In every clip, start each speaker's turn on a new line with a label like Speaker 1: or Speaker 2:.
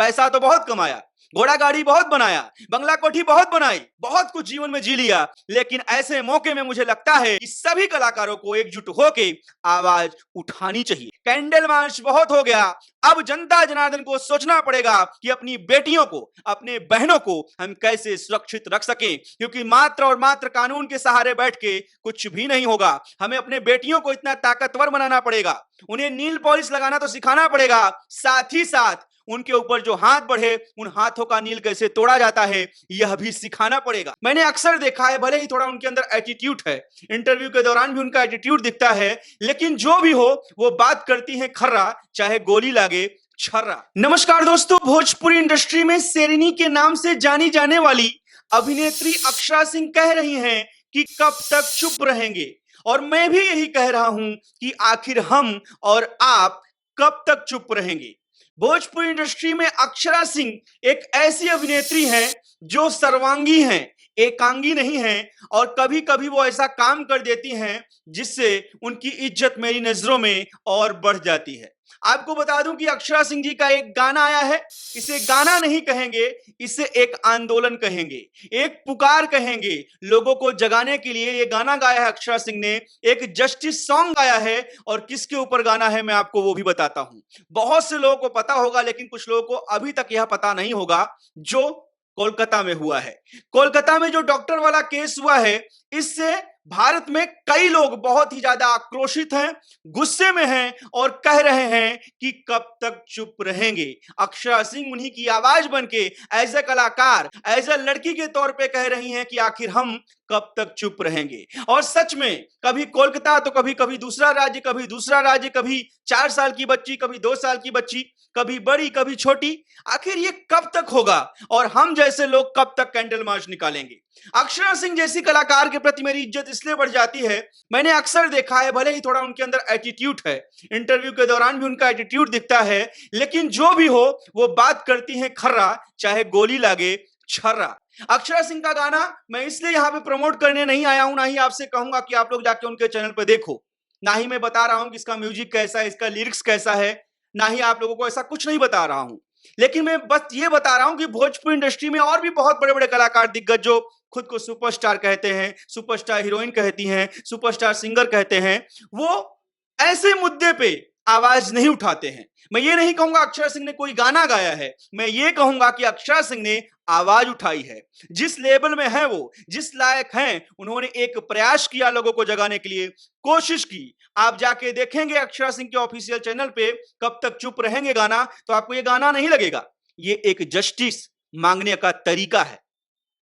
Speaker 1: पैसा तो बहुत कमाया, घोड़ा गाड़ी बहुत बनाया, बंगला कोठी बहुत बनाई, बहुत कुछ जीवन में जी लिया, लेकिन ऐसे मौके में मुझे लगता है कि सभी कलाकारों को एकजुट होके आवाज उठानी चाहिए। कैंडल मार्च बहुत हो गया, अब जनता जनार्दन को सोचना पड़ेगा कि अपनी बेटियों को, अपने बहनों को हम कैसे सुरक्षित रख सकें, क्योंकि मात्र और मात्र कानून के सहारे बैठ के कुछ भी नहीं होगा। हमें अपने बेटियों को इतना ताकतवर बनाना पड़ेगा, उन्हें नील पॉलिश लगाना तो सिखाना पड़ेगा, साथ ही साथ उनके ऊपर जो हाथ बढ़े उन हाथों का नील कैसे तोड़ा जाता है यह भी सिखाना पड़ेगा। मैंने अक्सर देखा है, भले ही थोड़ा उनके अंदर एटीट्यूड है, इंटरव्यू के दौरान भी उनका एटीट्यूड दिखता है, लेकिन जो भी हो वो बात करती है खर्रा, चाहे गोली लागे छर्रा। नमस्कार दोस्तों, भोजपुरी इंडस्ट्री में शेरनी के नाम से जानी जाने वाली अभिनेत्री अक्षरा सिंह कह रही हैं कि कब तक चुप रहेंगे, और मैं भी यही कह रहा हूं कि आखिर हम और आप कब तक चुप रहेंगे। भोजपुरी इंडस्ट्री में अक्षरा सिंह एक ऐसी अभिनेत्री हैं जो सर्वांगी हैं, एकांगी नहीं हैं, और कभी कभी वो ऐसा काम कर देती हैं जिससे उनकी इज्जत मेरी नजरों में और बढ़ जाती है। आपको बता दूं कि अक्षरा सिंह जी का एक गाना आया है, इसे गाना नहीं कहेंगे, इसे एक आंदोलन कहेंगे, एक पुकार कहेंगे। लोगों को जगाने के लिए ये गाना गाया है अक्षरा सिंह ने, एक जस्टिस सॉन्ग गाया है, और किसके ऊपर गाना है मैं आपको वो भी बताता हूं। बहुत से लोगों को पता होगा, लेकिन कुछ लोगों को अभी तक यह पता नहीं होगा जो कोलकाता में हुआ है। कोलकाता में जो डॉक्टर वाला केस हुआ है, इससे भारत में कई लोग बहुत ही ज्यादा आक्रोशित हैं, गुस्से में हैं, और कह रहे हैं कि कब तक चुप रहेंगे। अक्षरा सिंह उन्हीं की आवाज बनके एज ए कलाकार, एज ए लड़की के तौर पे कह रही हैं कि आखिर हम कब तक चुप रहेंगे। और सच में कभी कोलकाता तो कभी कभी दूसरा राज्य, कभी दूसरा राज्य, कभी 4 साल की बच्ची, कभी 2 साल की बच्ची, कभी बड़ी कभी छोटी। आखिर ये कब तक होगा, और हम जैसे लोग कब तक कैंडल मार्च निकालेंगे। अक्षरा सिंह जैसी कलाकार के प्रति मेरी इज्जत इसलिए बढ़ जाती है, मैंने अक्सर देखा है, भले ही थोड़ा उनके अंदर एटीट्यूड है, इंटरव्यू के दौरान भी उनका एटीट्यूड दिखता है, लेकिन जो भी हो वो बात करती है खर्रा, चाहे गोली लागे छर्रा। अक्षरा सिंह का गाना मैं इसलिए यहां पे प्रमोट करने नहीं आया हूं, ना ही आपसे कहूंगा कि आप लोग जाके उनके चैनल पर देखो, ना ही मैं बता रहा हूं कि इसका म्यूजिक कैसा है, इसका लिरिक्स कैसा है, ना ही आप लोगों को ऐसा कुछ नहीं बता रहा हूं। लेकिन मैं बस ये बता रहा हूं कि भोजपुरी इंडस्ट्री में और भी बहुत बड़े बड़े कलाकार दिग्गज जो खुद को सुपरस्टार कहते हैं, सुपरस्टार हीरोइन कहती हैं, सुपरस्टार सिंगर कहते हैं, वो ऐसे मुद्दे पे आवाज नहीं उठाते हैं। मैं ये नहीं कहूंगा अक्षरा सिंह ने कोई गाना गाया है, मैं ये कहूंगा कि अक्षरा सिंह ने आवाज उठाई है। जिस लेवल में है वो, जिस लायक हैं, उन्होंने एक प्रयास किया लोगों को जगाने के लिए, कोशिश की। आप जाके देखेंगे अक्षरा सिंह के ऑफिशियल चैनल पे कब तक चुप रहेंगे गाना, तो आपको ये गाना नहीं लगेगा। ये एक जस्टिस मांगने का तरीका है,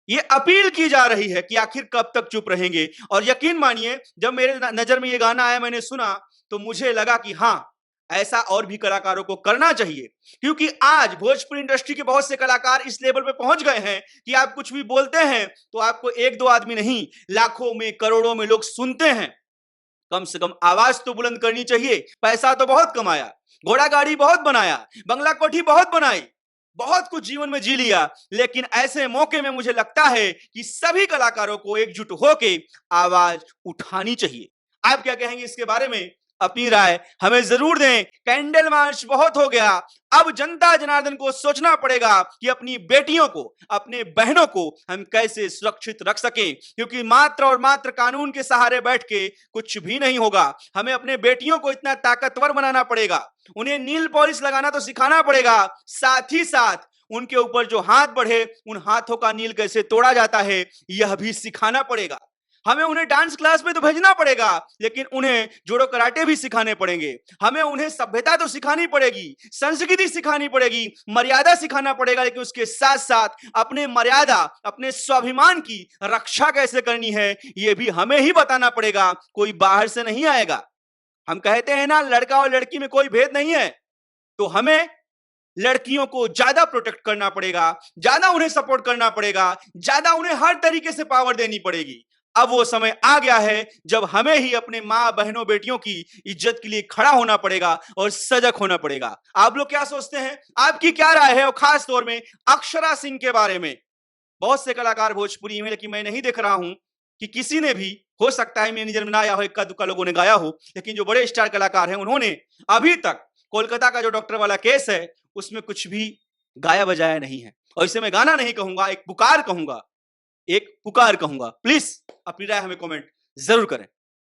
Speaker 1: ये अपील की जा रही है कि आखिर कब तक चुप रहेंगे। और यकीन मानिए, जब मेरे नजर में ये गाना आया, मैंने सुना, तो मुझे लगा कि हां, ऐसा और भी कलाकारों को करना चाहिए, क्योंकि आज भोजपुरी इंडस्ट्री के बहुत से कलाकार इस लेवल पे पहुंच गए हैं कि आप कुछ भी बोलते हैं तो आपको 1-2 आदमी नहीं, लाखों में, करोड़ों में लोग सुनते हैं। कम से कम आवाज तो बुलंद करनी चाहिए। पैसा तो बहुत कमाया, घोड़ा गाड़ी बहुत बनाया, बंगला कोठी बहुत बनाई, बहुत कुछ जीवन में जी लिया, लेकिन ऐसे मौके में मुझे लगता है कि सभी कलाकारों को एकजुट होके आवाज उठानी चाहिए। आप क्या कहेंगे इसके बारे में? अपनी राय हमें जरूर दें। कैंडल मार्च बहुत हो गया, अब जनता जनार्दन को सोचना पड़ेगा कि अपनी बेटियों को, अपने बहनों को हम कैसे सुरक्षित रख सकें, क्योंकि मात्र और मात्र कानून के सहारे बैठ के कुछ भी नहीं होगा। हमें अपने बेटियों को इतना ताकतवर बनाना पड़ेगा, उन्हें नील पॉलिश लगाना तो सिखाना पड़ेगा, साथ ही साथ उनके ऊपर जो हाथ बढ़े उन हाथों का नील कैसे तोड़ा जाता है यह भी सिखाना पड़ेगा। हमें उन्हें डांस क्लास में तो भेजना पड़ेगा, लेकिन उन्हें जोड़ो कराटे भी सिखाने पड़ेंगे। हमें उन्हें सभ्यता तो सिखानी पड़ेगी, संस्कृति सिखानी पड़ेगी, मर्यादा सिखाना पड़ेगा, लेकिन उसके साथ साथ अपने मर्यादा, अपने स्वाभिमान की रक्षा कैसे करनी है यह भी हमें ही बताना पड़ेगा, कोई बाहर से नहीं आएगा। हम कहते हैं ना, लड़का और लड़की में कोई भेद नहीं है, तो हमें लड़कियों को ज्यादा प्रोटेक्ट करना पड़ेगा, ज्यादा उन्हें सपोर्ट करना पड़ेगा, ज्यादा उन्हें हर तरीके से पावर देनी पड़ेगी। अब वो समय आ गया है जब हमें ही अपने मां, बहनों, बेटियों की इज्जत के लिए खड़ा होना पड़ेगा और सजग होना पड़ेगा। आप लोग क्या सोचते हैं? आपकी क्या राय है? और खास तौर में अक्षरा सिंह के बारे में। बहुत से कलाकार भोजपुरी में, लेकिन मैं नहीं देख रहा हूं कि किसी ने भी, हो सकता है मेरी नजर में ना आया हो, इक्का दुक्का लोगों ने गाया हो, लेकिन जो बड़े स्टार कलाकार हैं उन्होंने अभी तक कोलकाता का जो डॉक्टर वाला केस है उसमें कुछ भी गाया बजाया नहीं है। और इसे मैं गाना नहीं कहूंगा, एक पुकार कहूंगा, एक पुकार कहूंगा। प्लीज अपनी राय हमें कमेंट जरूर करें।